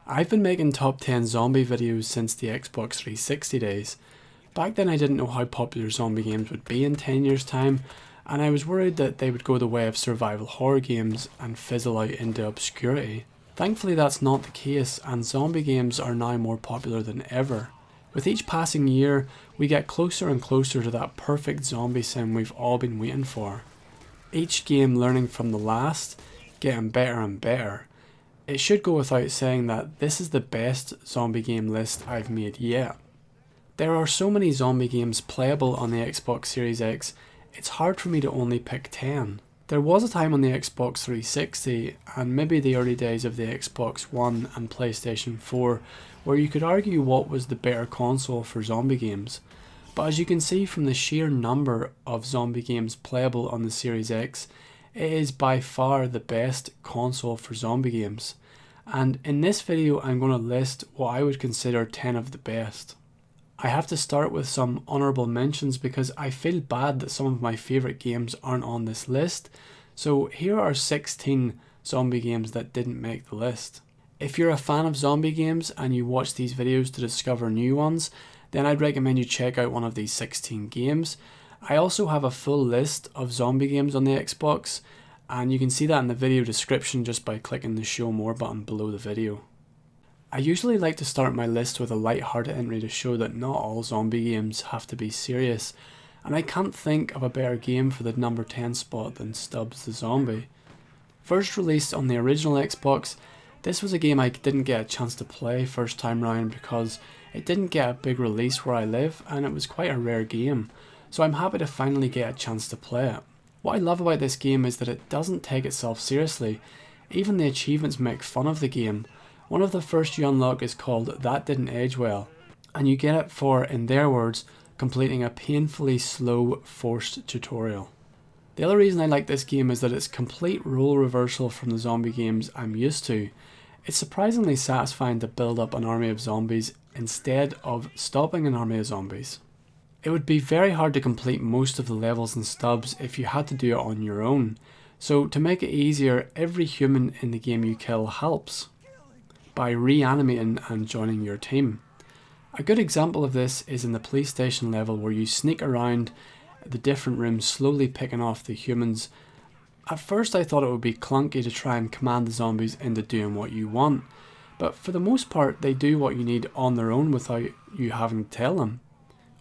I've been making top 10 zombie videos since the Xbox 360 days. Back then I didn't know how popular zombie games would be in 10 years time, and I was worried that they would go the way of survival horror games and fizzle out into obscurity. Thankfully that's not the case, and zombie games are now more popular than ever. With each passing year, we get closer and closer to that perfect zombie sim we've all been waiting for. Each game learning from the last, getting better and better. It should go without saying that this is the best zombie game list I've made yet. There are so many zombie games playable on the Xbox Series X, it's hard for me to only pick 10. There was a time on the Xbox 360 and maybe the early days of the Xbox One and PlayStation 4 where you could argue what was the better console for zombie games. But as you can see from the sheer number of zombie games playable on the Series X, it is by far the best console for zombie games. And in this video I'm going to list what I would consider 10 of the best. I have to start with some honourable mentions because I feel bad that some of my favourite games aren't on this list. So here are 16 zombie games that didn't make the list. If you're a fan of zombie games and you watch these videos to discover new ones, then I'd recommend you check out one of these 16 games. I also have a full list of zombie games on the Xbox, and you can see that in the video description just by clicking the show more button below the video. I usually like to start my list with a light-hearted entry to show that not all zombie games have to be serious, and I can't think of a better game for the number 10 spot than Stubs the Zombie. First released on the original Xbox, this was a game I didn't get a chance to play first time round because it didn't get a big release where I live and it was quite a rare game, so I'm happy to finally get a chance to play it. What I love about this game is that it doesn't take itself seriously. Even the achievements make fun of the game. One of the first you unlock is called That Didn't Age Well, and you get it for, in their words, completing a painfully slow, forced tutorial. The other reason I like this game is that it's complete role reversal from the zombie games I'm used to. It's surprisingly satisfying to build up an army of zombies instead of stopping an army of zombies. It would be very hard to complete most of the levels in Stubs if you had to do it on your own, so to make it easier, every human in the game you kill helps by reanimating and joining your team. A good example of this is in the police station level where you sneak around the different rooms slowly picking off the humans. At first I thought it would be clunky to try and command the zombies into doing what you want, but for the most part they do what you need on their own without you having to tell them.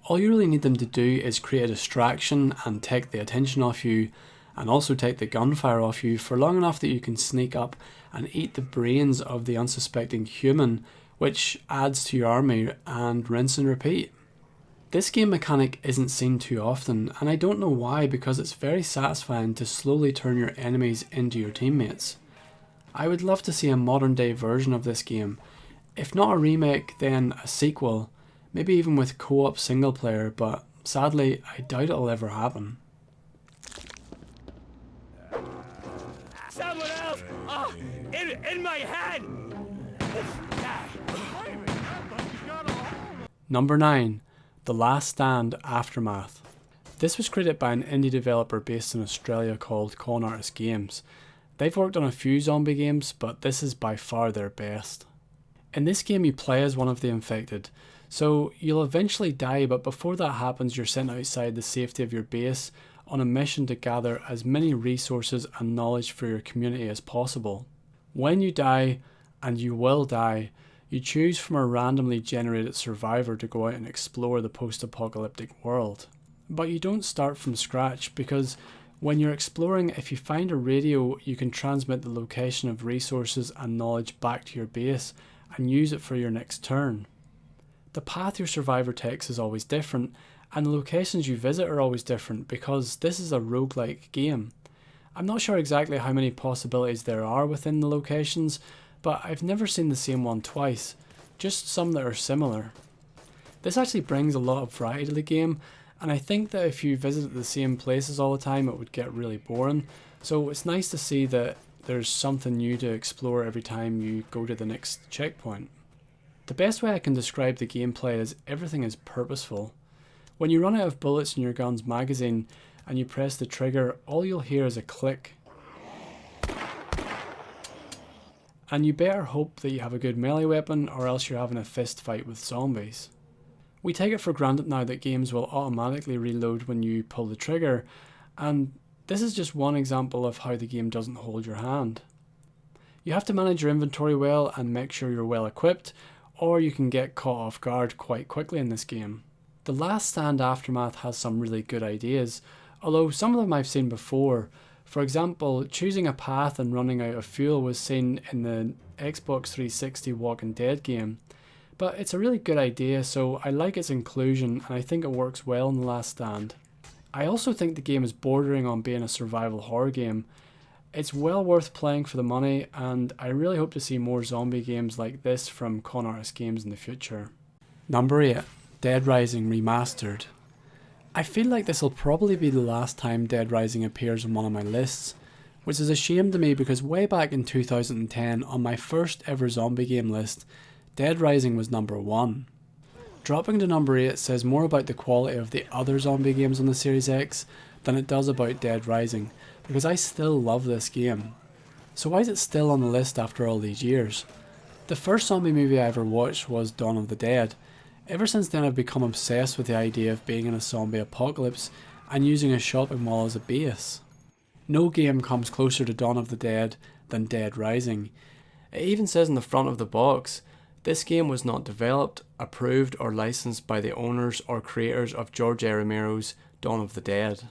All you really need them to do is create a distraction and take the attention off you, and also take the gunfire off you for long enough that you can sneak up and eat the brains of the unsuspecting human, which adds to your army, and rinse and repeat. This game mechanic isn't seen too often, and I don't know why, because it's very satisfying to slowly turn your enemies into your teammates. I would love to see a modern day version of this game. If not a remake, then a sequel, maybe even with co-op single player, but sadly I doubt it'll ever happen. Someone else! Oh, in my head! Number 9. The Last Stand Aftermath. This was created by an indie developer based in Australia called Con Artist Games. They've worked on a few zombie games, but this is by far their best. In this game you play as one of the infected, so you'll eventually die, but before that happens you're sent outside the safety of your base on a mission to gather as many resources and knowledge for your community as possible. When you die, and you will die, you choose from a randomly generated survivor to go out and explore the post-apocalyptic world. But you don't start from scratch, because when you're exploring, if you find a radio, you can transmit the location of resources and knowledge back to your base and use it for your next turn. The path your survivor takes is always different, and the locations you visit are always different because this is a roguelike game. I'm not sure exactly how many possibilities there are within the locations, but I've never seen the same one twice, just some that are similar. This actually brings a lot of variety to the game, and I think that if you visited the same places all the time it would get really boring, so it's nice to see that there's something new to explore every time you go to the next checkpoint. The best way I can describe the gameplay is everything is purposeful. When you run out of bullets in your gun's magazine and you press the trigger, all you'll hear is a click. and you better hope that you have a good melee weapon or else you're having a fist fight with zombies. We take it for granted now that games will automatically reload when you pull the trigger, and this is just one example of how the game doesn't hold your hand. You have to manage your inventory well and make sure you're well equipped, or you can get caught off guard quite quickly in this game. The Last Stand Aftermath has some really good ideas, although some of them I've seen before. For example, choosing a path and running out of fuel was seen in the Xbox 360 Walking Dead game. But it's a really good idea, so I like its inclusion and I think it works well in The Last Stand. I also think the game is bordering on being a survival horror game. It's well worth playing for the money, and I really hope to see more zombie games like this from Con Artist Games in the future. Number 8. Dead Rising Remastered. I feel like this will probably be the last time Dead Rising appears on one of my lists, which is a shame to me because way back in 2010 on my first ever zombie game list, Dead Rising was number 1. Dropping to number 8 says more about the quality of the other zombie games on the Series X than it does about Dead Rising, because I still love this game. So why is it still on the list after all these years? The first zombie movie I ever watched was Dawn of the Dead. Ever since then I've become obsessed with the idea of being in a zombie apocalypse and using a shopping mall as a base. No game comes closer to Dawn of the Dead than Dead Rising. It even says in the front of the box, this game was not developed, approved or licensed by the owners or creators of George A. Romero's Dawn of the Dead.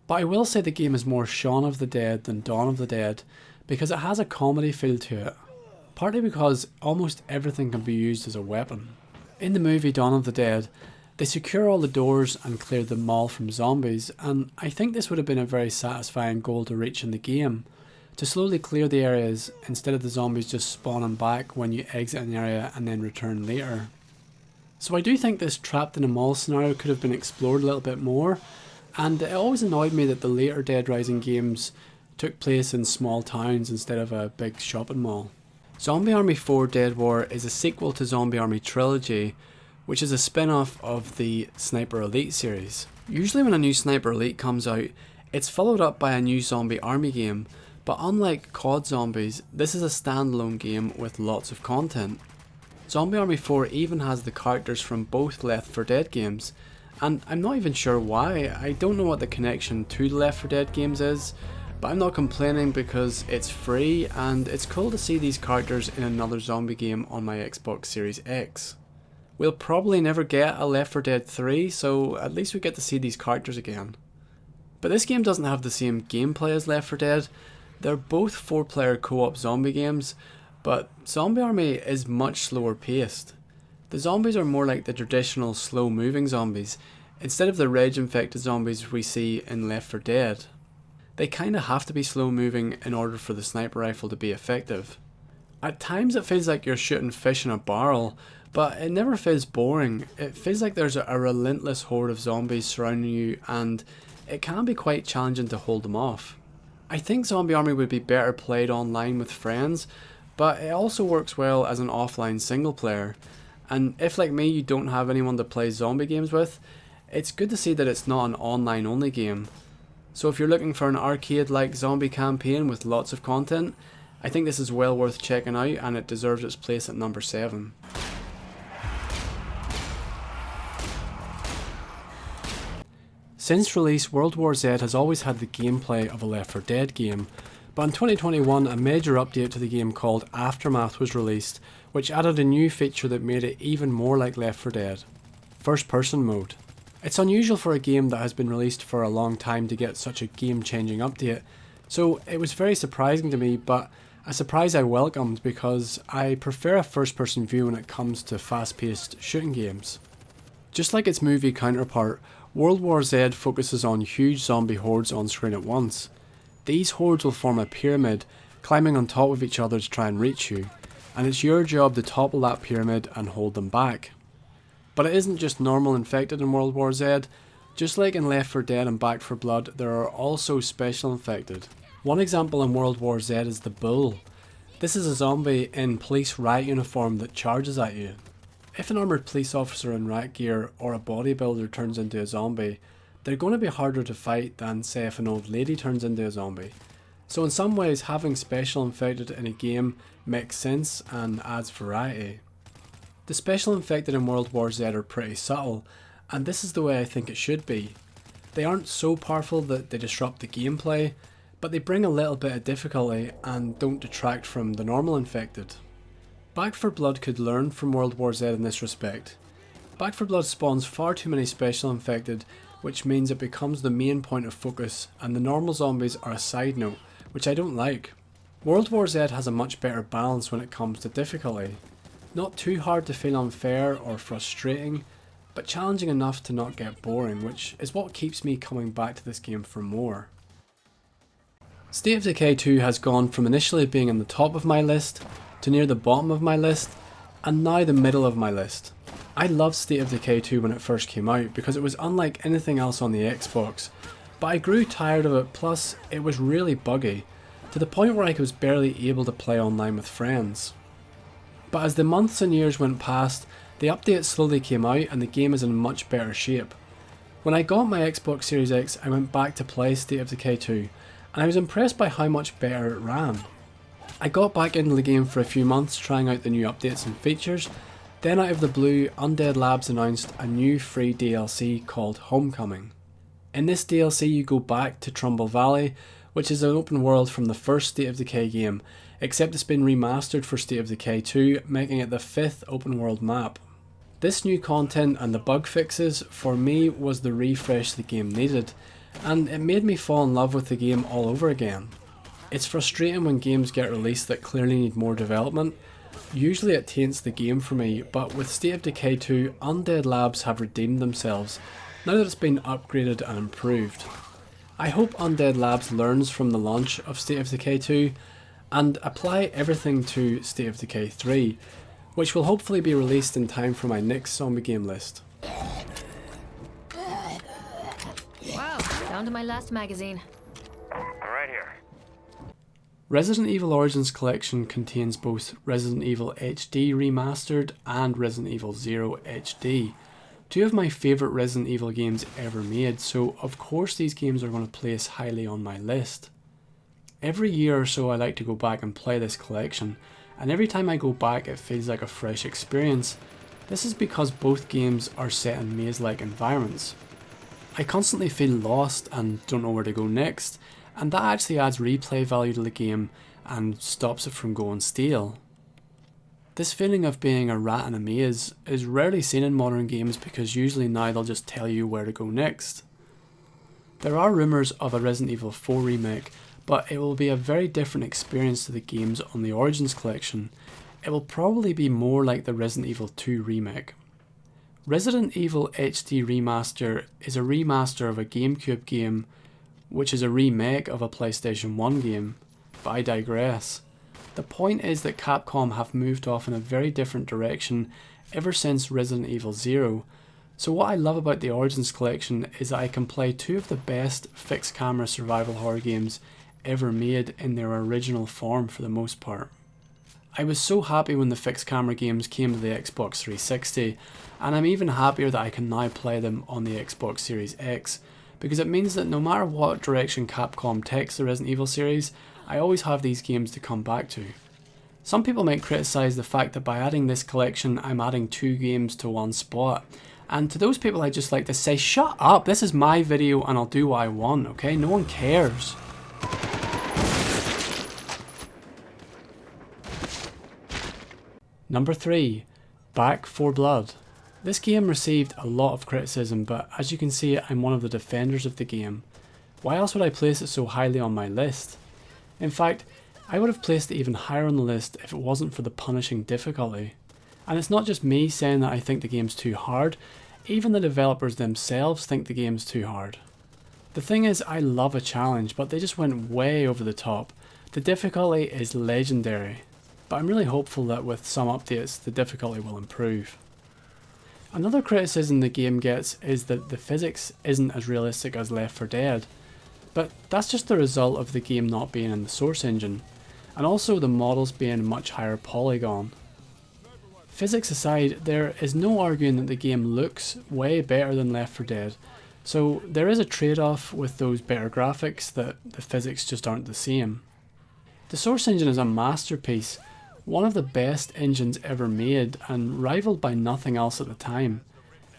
But I will say the game is more Shaun of the Dead than Dawn of the Dead because it has a comedy feel to it, partly because almost everything can be used as a weapon. In the movie Dawn of the Dead, they secure all the doors and clear the mall from zombies, and I think this would have been a very satisfying goal to reach in the game, to slowly clear the areas instead of the zombies just spawning back when you exit an area and then return later. So I do think this trapped in a mall scenario could have been explored a little bit more, and it always annoyed me that the later Dead Rising games took place in small towns instead of a big shopping mall. Zombie Army 4 Dead War is a sequel to Zombie Army Trilogy, which is a spin-off of the Sniper Elite series. Usually when a new Sniper Elite comes out, it's followed up by a new Zombie Army game, but unlike COD Zombies, this is a standalone game with lots of content. Zombie Army 4 even has the characters from both Left 4 Dead games, and I'm not even sure why. I don't know what the connection to the Left 4 Dead games is, but I'm not complaining because it's free and it's cool to see these characters in another zombie game on my Xbox Series X. We'll probably never get a Left 4 Dead 3, so at least we get to see these characters again. But this game doesn't have the same gameplay as Left 4 Dead. They're both 4-player co-op zombie games, but Zombie Army is much slower paced. The zombies are more like the traditional slow moving zombies, instead of the rage infected zombies we see in Left 4 Dead. They kinda have to be slow moving in order for the sniper rifle to be effective. At times it feels like you're shooting fish in a barrel, but it never feels boring. It feels like there's a relentless horde of zombies surrounding you, and it can be quite challenging to hold them off. I think Zombie Army would be better played online with friends, but it also works well as an offline single player. And if like me you don't have anyone to play zombie games with, it's good to see that it's not an online only game. So if you're looking for an arcade-like zombie campaign with lots of content, I think this is well worth checking out and it deserves its place at number 7. Since release, World War Z has always had the gameplay of a Left 4 Dead game, but in 2021 a major update to the game called Aftermath was released, which added a new feature that made it even more like Left 4 Dead: first person mode. It's unusual for a game that has been released for a long time to get such a game-changing update, so it was very surprising to me, but a surprise I welcomed because I prefer a first-person view when it comes to fast-paced shooting games. Just like its movie counterpart, World War Z focuses on huge zombie hordes on screen at once. These hordes will form a pyramid, climbing on top of each other to try and reach you, and it's your job to topple that pyramid and hold them back. But it isn't just normal infected in World War Z. Just like in Left 4 Dead and Back 4 Blood, there are also special infected. One example in World War Z is the Bull. This is a zombie in police riot uniform that charges at you. If an armoured police officer in riot gear or a bodybuilder turns into a zombie, they're going to be harder to fight than say if an old lady turns into a zombie. So in some ways having special infected in a game makes sense and adds variety. The special infected in World War Z are pretty subtle, and this is the way I think it should be. They aren't so powerful that they disrupt the gameplay, but they bring a little bit of difficulty and don't detract from the normal infected. Back 4 Blood could learn from World War Z in this respect. Back 4 Blood spawns far too many special infected, which means it becomes the main point of focus, and the normal zombies are a side note, which I don't like. World War Z has a much better balance when it comes to difficulty. Not too hard to feel unfair or frustrating, but challenging enough to not get boring, which is what keeps me coming back to this game for more. State of Decay 2 has gone from initially being in the top of my list, to near the bottom of my list, and now the middle of my list. I loved State of Decay 2 when it first came out because it was unlike anything else on the Xbox, but I grew tired of it, plus it was really buggy, to the point where I was barely able to play online with friends. But as the months and years went past, the updates slowly came out and the game is in much better shape. When I got my Xbox Series X, I went back to play State of Decay 2, and I was impressed by how much better it ran. I got back into the game for a few months trying out the new updates and features, then out of the blue, Undead Labs announced a new free DLC called Homecoming. In this DLC you go back to Trumbull Valley, which is an open world from the first State of Decay game, except it's been remastered for State of Decay 2, making it the 5th open world map. This new content and the bug fixes, for me, was the refresh the game needed, and it made me fall in love with the game all over again. It's frustrating when games get released that clearly need more development. Usually it taints the game for me, but with State of Decay 2, Undead Labs have redeemed themselves, now that it's been upgraded and improved. I hope Undead Labs learns from the launch of State of Decay 2, and apply everything to State of Decay 3, which will hopefully be released in time for my next zombie game list. Wow, down to my last magazine. Right here. Resident Evil Origins Collection contains both Resident Evil HD Remastered and Resident Evil 0 HD, two of my favourite Resident Evil games ever made, so of course these games are going to place highly on my list. Every year or so I like to go back and play this collection, and every time I go back it feels like a fresh experience. This is because both games are set in maze-like environments. I constantly feel lost and don't know where to go next, and that actually adds replay value to the game and stops it from going stale. This feeling of being a rat in a maze is rarely seen in modern games because usually now they'll just tell you where to go next. There are rumours of a Resident Evil 4 remake, but it will be a very different experience to the games on the Origins collection. It will probably be more like the Resident Evil 2 remake. Resident Evil HD Remaster is a remaster of a GameCube game, which is a remake of a PlayStation 1 game, but I digress. The point is that Capcom have moved off in a very different direction ever since Resident Evil 0, so what I love about the Origins collection is that I can play two of the best fixed camera survival horror games ever made in their original form for the most part. I was so happy when the fixed camera games came to the Xbox 360, and I'm even happier that I can now play them on the Xbox Series X, because it means that no matter what direction Capcom takes the Resident Evil series, I always have these games to come back to. Some people might criticise the fact that by adding this collection I'm adding two games to one spot, and to those people I just like to say, shut up, this is my video and I'll do what I want, okay? No one cares. Number 3. Back 4 Blood. This game received a lot of criticism, but as you can see I'm one of the defenders of the game. Why else would I place it so highly on my list? In fact, I would have placed it even higher on the list if it wasn't for the punishing difficulty. And it's not just me saying that I think the game's too hard, even the developers themselves think the game's too hard. The thing is, I love a challenge, but they just went way over the top. The difficulty is legendary, but I'm really hopeful that with some updates the difficulty will improve. Another criticism the game gets is that the physics isn't as realistic as Left 4 Dead, but that's just the result of the game not being in the source engine, and also the models being much higher polygon. Physics aside, there is no arguing that the game looks way better than Left 4 Dead, So there is a trade-off with those better graphics, that the physics just aren't the same. The Source engine is a masterpiece, one of the best engines ever made and rivaled by nothing else at the time.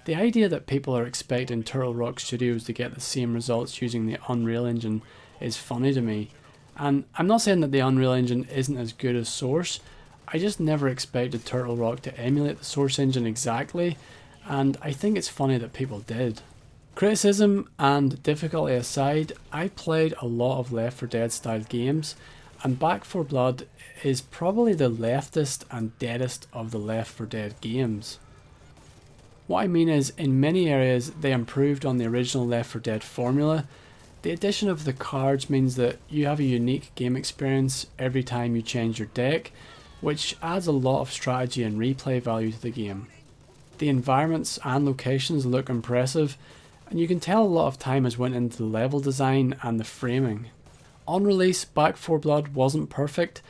The idea that people are expecting Turtle Rock Studios to get the same results using the Unreal Engine is funny to me. And I'm not saying that the Unreal Engine isn't as good as Source, I just never expected Turtle Rock to emulate the Source engine exactly, and I think it's funny that people did. Criticism and difficulty aside, I played a lot of Left 4 Dead style games, and Back 4 Blood is probably the leftest and deadest of the Left 4 Dead games. What I mean is, in many areas they improved on the original Left 4 Dead formula. The addition of the cards means that you have a unique game experience every time you change your deck, which adds a lot of strategy and replay value to the game. The environments and locations look impressive, and you can tell a lot of time has went into the level design and the framing. On release, Back 4 Blood wasn't perfect,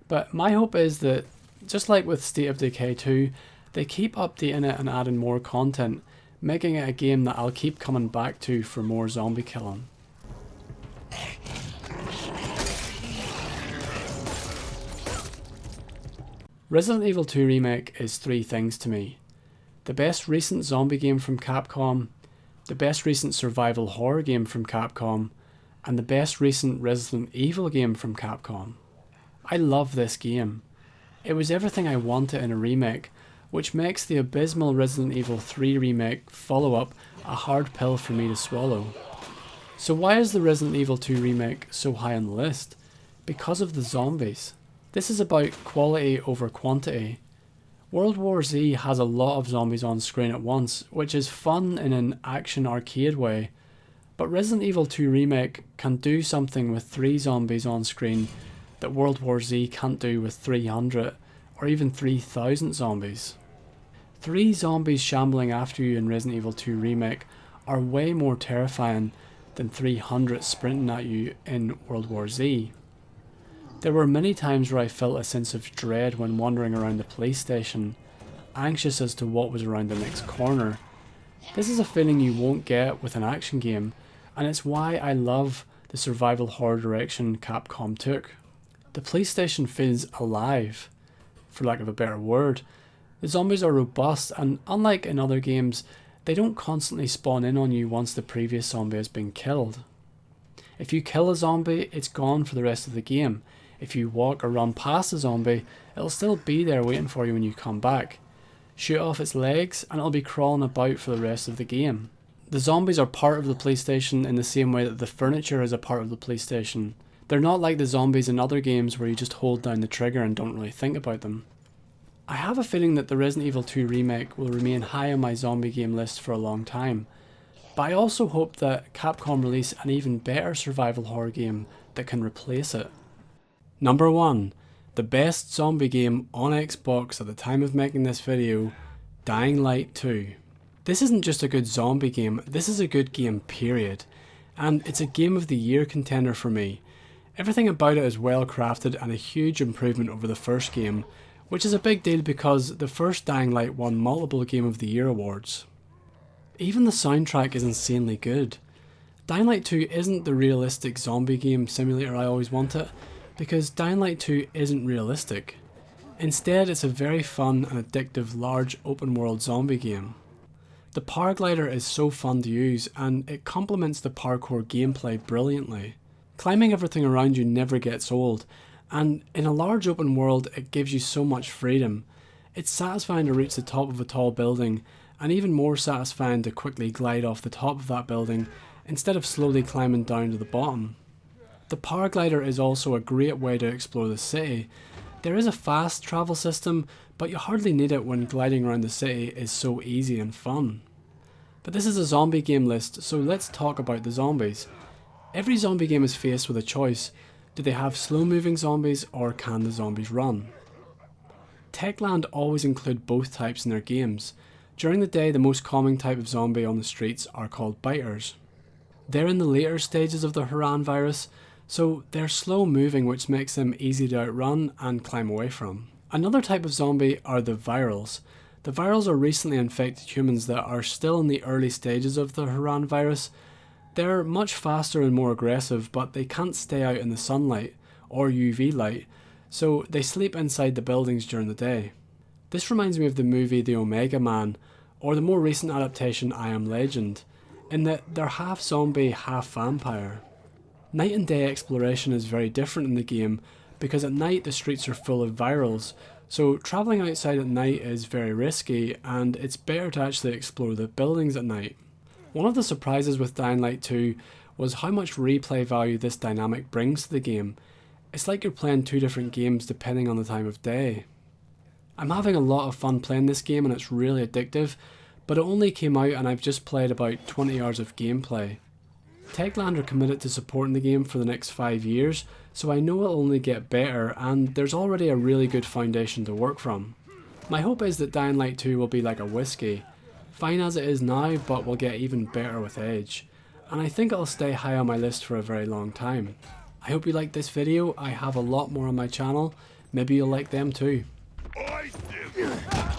but my hope is that, just like with State of Decay 2, they keep updating it and adding more content, making it a game that I'll keep coming back to for more zombie killing. Resident Evil 2 Remake is three things to me: the best recent zombie game from Capcom, the best recent survival horror game from Capcom, and the best recent Resident Evil game from Capcom. I love this game. It was everything I wanted in a remake, which makes the abysmal Resident Evil 3 Remake follow-up a hard pill for me to swallow. So why is the Resident Evil 2 Remake so high on the list? Because of the zombies. This is about quality over quantity. World War Z has a lot of zombies on screen at once, which is fun in an action arcade way, but Resident Evil 2 Remake can do something with 3 zombies on screen that World War Z can't do with 300 or even 3,000 zombies. 3 zombies shambling after you in Resident Evil 2 Remake are way more terrifying than 300 sprinting at you in World War Z. There were many times where I felt a sense of dread when wandering around the police station, anxious as to what was around the next corner. This is a feeling you won't get with an action game, and it's why I love the survival horror direction Capcom took. The police station feels alive, for lack of a better word. The zombies are robust, and unlike in other games, they don't constantly spawn in on you once the previous zombie has been killed. If you kill a zombie, it's gone for the rest of the game. If you walk or run past a zombie, it'll still be there waiting for you when you come back. Shoot off its legs and it'll be crawling about for the rest of the game. The zombies are part of the police station in the same way that the furniture is a part of the police station. They're not like the zombies in other games where you just hold down the trigger and don't really think about them. I have a feeling that the Resident Evil 2 Remake will remain high on my zombie game list for a long time, but I also hope that Capcom release an even better survival horror game that can replace it. Number 1. The best zombie game on Xbox at the time of making this video, Dying Light 2. This isn't just a good zombie game, this is a good game period, and it's a Game of the Year contender for me. Everything about it is well crafted and a huge improvement over the first game, which is a big deal because the first Dying Light won multiple Game of the Year awards. Even the soundtrack is insanely good. Dying Light 2 isn't the realistic zombie game simulator I always wanted, because Dying Light 2 isn't realistic. Instead, it's a very fun and addictive large open world zombie game. The paraglider is so fun to use and it complements the parkour gameplay brilliantly. Climbing everything around you never gets old, and in a large open world it gives you so much freedom. It's satisfying to reach the top of a tall building, and even more satisfying to quickly glide off the top of that building instead of slowly climbing down to the bottom. The paraglider is also a great way to explore the city. There is a fast travel system, but you hardly need it when gliding around the city is so easy and fun. But this is a zombie game list, so let's talk about the zombies. Every zombie game is faced with a choice. Do they have slow moving zombies or can the zombies run? Techland always include both types in their games. During the day, the most common type of zombie on the streets are called biters. They're in the later stages of the Haran virus, so they're slow moving, which makes them easy to outrun and climb away from. Another type of zombie are the virals. The virals are recently infected humans that are still in the early stages of the Haran virus. They're much faster and more aggressive, but they can't stay out in the sunlight or UV light, so they sleep inside the buildings during the day. This reminds me of the movie The Omega Man, or the more recent adaptation I Am Legend, in that they're half zombie, half vampire. Night and day exploration is very different in the game, because at night the streets are full of virals, so travelling outside at night is very risky, and it's better to actually explore the buildings at night. One of the surprises with Dying Light 2 was how much replay value this dynamic brings to the game. It's like you're playing two different games depending on the time of day. I'm having a lot of fun playing this game and it's really addictive, but it only came out and I've just played about 20 hours of gameplay. Techland are committed to supporting the game for the next 5 years, so I know it'll only get better, and there's already a really good foundation to work from. My hope is that Dying Light 2 will be like a whiskey, fine as it is now, but will get even better with age, and I think it'll stay high on my list for a very long time. I hope you liked this video. I have a lot more on my channel, maybe you'll like them too. I did.